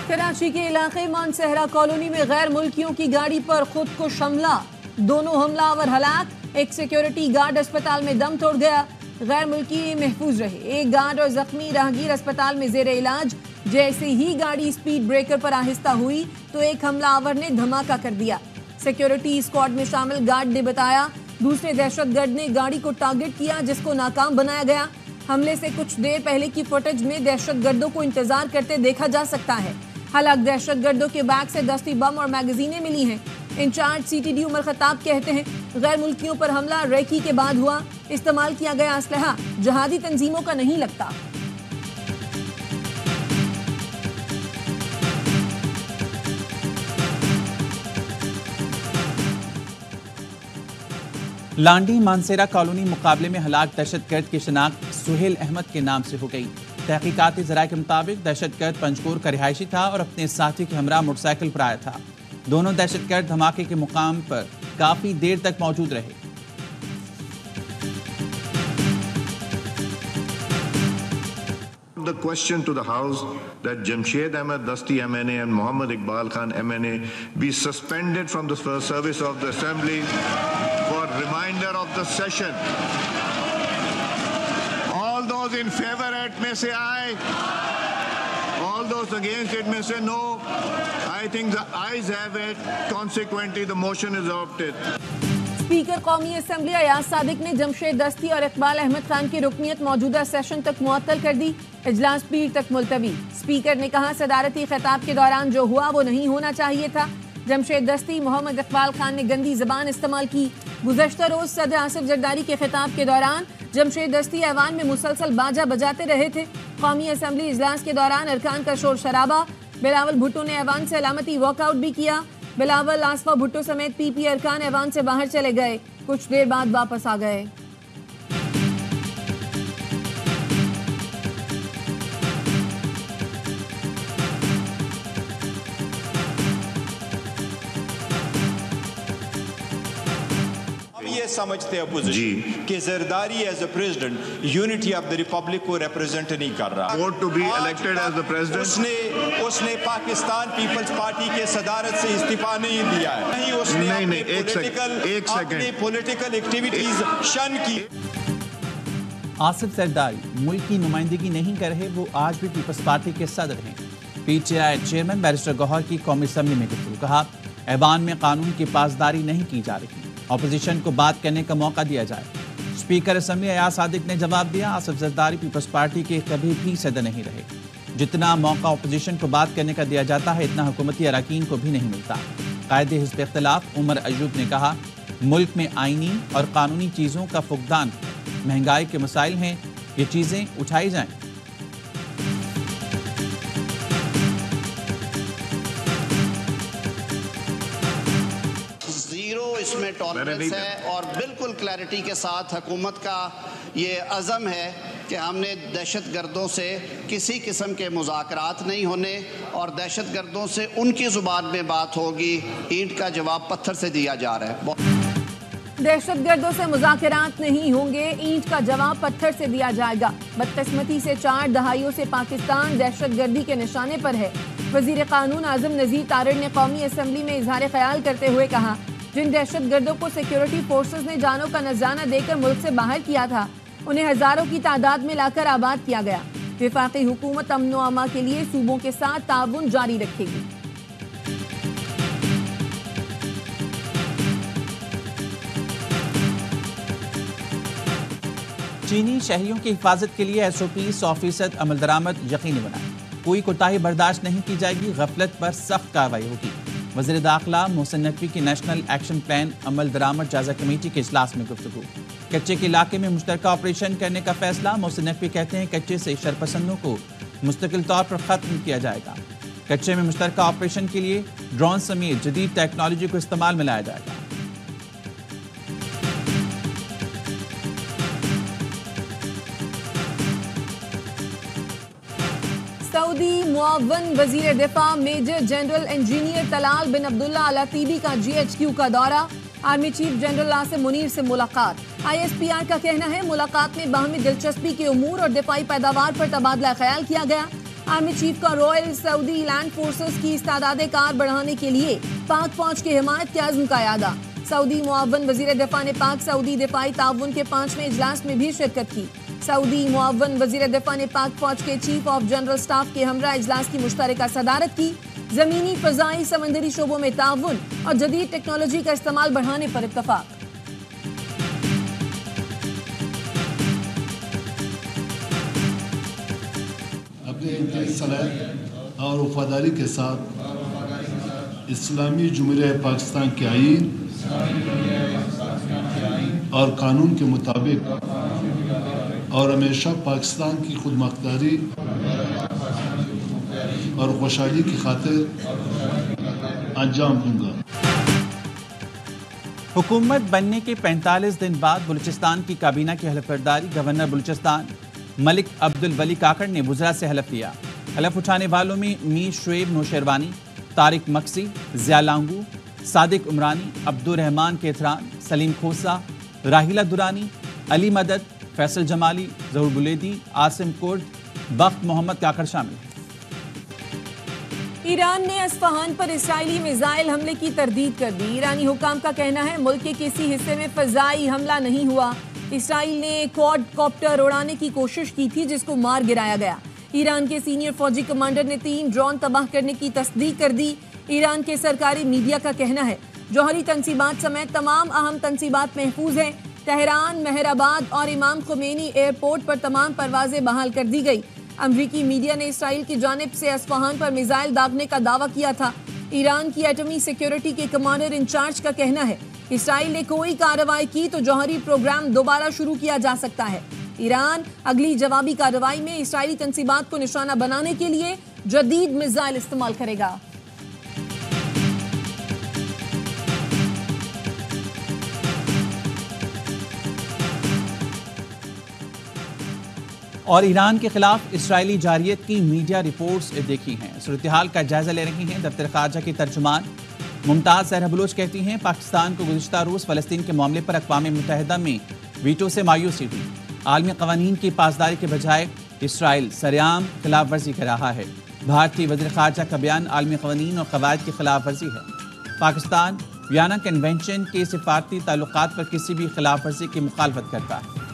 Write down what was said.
کراچی کے علاقے مانسہرہ کالونی میں غیر ملکیوں کی گاڑی پر خود کش حملہ، دونوں حملہ آور ہلاک، ایک سیکیورٹی گارڈ اسپتال میں دم توڑ گیا، غیر ملکی محفوظ رہے، ایک گارڈ اور زخمی راہگیر اسپتال میں زیر علاج۔ جیسے ہی گاڑی سپیڈ بریکر پر آہستہ ہوئی تو ایک حملہ آور نے دھماکہ کر دیا۔ سیکیورٹی اسکواڈ میں شامل گارڈ نے بتایا دوسرے دہشت گرد نے گاڑی کو ٹارگٹ کیا جس کو ناکام بنایا گیا۔ حملے سے کچھ دیر پہلے کی فوٹیج میں دہشت گردوں کو انتظار کرتے دیکھا جا سکتا ہے۔ ہلاک دہشت گردوں کے بیگ سے دستی بم اور میگزینیں ملی ہیں۔ انچارج CTD عمر خطاب کہتے ہیں غیر ملکیوں پر حملہ ریکی کے بعد ہوا، استعمال کیا گیا اسلحہ جہادی تنظیموں کا نہیں لگتا۔ لانڈی مانسہرہ کالونی مقابلے میں ہلاک دہشت گرد کی شناخت سہیل احمد کے نام سے ہو گئی۔ تحقیقاتی ذرائع کے مطابق دہشت گرد پنجکور کا رہائشی تھا اور اپنے ساتھی کے ہمراہ موٹر سائیکل پر آیا تھا۔ دونوں دہشت گرد دھماکے کے مقام پر کافی دیر تک موجود رہے۔ The question to the House that Jamshed Ahmed Dasti MNA and Muhammad Iqbal Khan MNA be suspended from the service of the Assembly for reminder of the session. All those in favor it may say aye. All those against it may say no. I think the ayes have it. Consequently, the motion is adopted. Speaker قومی assembly Ayaz Sadiq نے جمشید دستی اور اقبال احمد خان کی رکنیت موجودہ session تک معطل کر دی، اجلاس پیر تک ملتوی۔ اسپیکر نے کہا صدارتی خطاب کے دوران جو ہوا وہ نہیں ہونا چاہیے تھا۔ جمشید دستی محمد اقبال خان نے گندی زبان استعمال کی۔ گزشتہ روز صدر آصف زرداری کے خطاب کے دوران جمشید دستی ایوان میں مسلسل باجا بجاتے رہے تھے۔ قومی اسمبلی اجلاس کے دوران ارکان کا شور شرابہ، بلاول بھٹو نے ایوان سے علامتی واک آؤٹ بھی کیا۔ بلاول، آصفہ بھٹو سمیت PP ارکان ایوان سے باہر چلے گئے، کچھ دیر بعد واپس آ گئے۔ سمجھتے ہیں اپوزیشن کہ Zardari as a president unity of the republic کو ریپرزینٹ نہیں کر رہا۔ Vote to be elected as the president. اس نے پاکستان پیپلز پارٹی کے صدارت سے استعفیٰ نہیں دیا ہے، نہیں اس نے اپنی پولیٹیکل ایکٹیویٹیز شن کی۔ آصف زرداری ملک کی نمائندگی نہیں کر رہے، وہ آج بھی پیپلز پارٹی کے صدر ہیں۔ PTI چیئرمین بیرسٹر گوہر کی قومی اسمبلی میں گفتگو، کہا ایوان میں قانون کی پاسداری نہیں کی جا رہی، اپوزیشن کو بات کرنے کا موقع دیا جائے۔ اسپیکر اسمبلی ایاز صادق نے جواب دیا آصف زرداری پیپلز پارٹی کے کبھی بھی صدر نہیں رہے، جتنا موقع اپوزیشن کو بات کرنے کا دیا جاتا ہے اتنا حکومتی اراکین کو بھی نہیں ملتا۔ قائد حزب اختلاف عمر ایوب نے کہا ملک میں آئینی اور قانونی چیزوں کا فقدان، مہنگائی کے مسائل ہیں، یہ چیزیں اٹھائی جائیں۔ اس میں ٹالرنس ہے اور بالکل کلیئرٹی کے ساتھ حکومت کا یہ عزم ہے کہ ہم نے دہشت گردوں سے کسی قسم کے مذاکرات نہیں ہونے، اور دہشت گردوں سے ان کی زبان میں بات ہوگی، اینٹ کا جواب پتھر سے دیا جا رہا ہے۔ دہشت گردوں سے مذاکرات نہیں ہوں گے، اینٹ کا جواب پتھر سے دیا جائے گا۔ بدقسمتی سے 4 دہائیوں سے پاکستان دہشت گردی کے نشانے پر ہے۔ وزیر قانون اعظم نذیر تارڑ نے قومی اسمبلی میں اظہار خیال کرتے ہوئے کہا جن دہشت گردوں کو سیکیورٹی فورسز نے جانوں کا نذرانہ دے کر ملک سے باہر کیا تھا انہیں ہزاروں کی تعداد میں لا کر آباد کیا گیا۔ وفاقی حکومت امن و امان کے لیے صوبوں کے ساتھ تعاون جاری رکھے گی۔ چینی شہریوں کی حفاظت کے لیے SOP 100% عمل درآمد یقینی بنائیں، کوئی کوتاہی برداشت نہیں کی جائے گی، غفلت پر سخت کارروائی ہوگی۔ وزیر داخلہ محسن نقوی کی نیشنل ایکشن پلان عمل درآمد جائزہ کمیٹی کے اجلاس میں گفتگو۔ کچے کے علاقے میں مشترکہ آپریشن کرنے کا فیصلہ، محسن نقوی کہتے ہیں کچے سے شرپسندوں کو مستقل طور پر ختم کیا جائے گا۔ کچے میں مشترکہ آپریشن کے لیے ڈرون سمیت جدید ٹیکنالوجی کو استعمال میں لایا جائے گا۔ سعودی معاون وزیر دفاع میجر جنرل انجینئر طلال بن عبداللہ العتیبی کا GHQ کا دورہ، army chief general Asim Munir سے ملاقات۔ ISPR کا کہنا ہے ملاقات میں باہمی دلچسپی کے امور اور دفاعی پیداوار پر تبادلہ خیال کیا گیا۔ آرمی چیف کا رائل سعودی لینڈ فورسز کی استعداد کار بڑھانے کے لیے پاک فوج کی حمایت کے عزم کا اعادہ. سعودی معاون وزیر دفاع نے پاک سعودی دفاعی تعاون کے 5ویں اجلاس میں بھی شرکت کی. سعودی معاون وزیر دفاع نے پاک فوج کے چیف آف جنرل سٹاف کے ہمراہ اجلاس کی مشترکہ صدارت کی. زمینی، فضائی، سمندری شعبوں میں تعاون اور جدید ٹیکنالوجی کا استعمال بڑھانے پر اتفاق. اپنے انتہائی صلاحیت اور وفاداری کے ساتھ اسلامی جمہوریہ پاکستان کے آئین اور قانون کے مطابق اور ہمیشہ پاکستان کی خود مختاری اور خوشحالی کی خاطر انجام دوں گا. حکومت بننے کے 45 دن بعد بلوچستان کی کابینہ کی حلف برداری. گورنر بلوچستان ملک عبدالولی کاکڑ نے وزراء سے حلف لیا. حلف اٹھانے والوں میں میر شعیب نوشیروانی، طارق مکسی، ضیاء لانگو، صادق عمرانی، عبدالرحمان کیتھران، سلیم کھوسا، راحیلہ درانی، علی مدد، فیصل جمالی، ظہور بلیدی، عاصم کرد، بخت محمد کاکڑ شامل ہیں. ایران نے اصفہان پر اسرائیلی میزائل حملے کی تردید کر دی. ایرانی حکام کا کہنا ہے ملک کے کسی حصے میں فضائی حملہ نہیں ہوا. اسرائیل نے کوڈ کاپٹر اڑانے کی کوشش کی تھی جس کو مار گرایا گیا. ایران کے سینئر فوجی کمانڈر نے 3 ڈرون تباہ کرنے کی تصدیق کر دی. ایران کے سرکاری میڈیا کا کہنا ہے جوہری تنصیبات سمیت تمام اہم تنصیبات محفوظ ہیں. تہران، مہر آباد اور امام خمینی ایئرپورٹ پر تمام پروازیں بحال کر دی گئی. امریکی میڈیا نے اسرائیل کی جانب سے اصفہان پر میزائل داغنے کا دعویٰ کیا تھا. ایران کی ایٹمی سیکیورٹی کے کمانڈر انچارج کا کہنا ہے اسرائیل نے کوئی کارروائی کی تو جوہری پروگرام دوبارہ شروع کیا جا سکتا ہے. ایران اگلی جوابی کارروائی میں اسرائیلی تنصیبات کو نشانہ بنانے کے لیے جدید میزائل استعمال کرے گا. اور ایران کے خلاف اسرائیلی جارحیت کی میڈیا رپورٹس دیکھی ہیں. صورتحال کا جائزہ لے رہی ہیں دفتر خارجہ کی ترجمان ممتاز زہرا بلوچ. کہتی ہیں پاکستان کو گزشتہ روز فلسطین کے معاملے پر اقوام متحدہ میں ویٹو سے مایوسی ہوئی. عالمی قوانین کی پاسداری کے بجائے اسرائیل سرعام خلاف ورزی کر رہا ہے. بھارتی وزیر خارجہ کا بیان عالمی قوانین اور قواعد کی خلاف ورزی ہے. پاکستان ویانا کنونشن کے سفارتی تعلقات پر کسی بھی خلاف ورزی کی مخالفت کرتا ہے.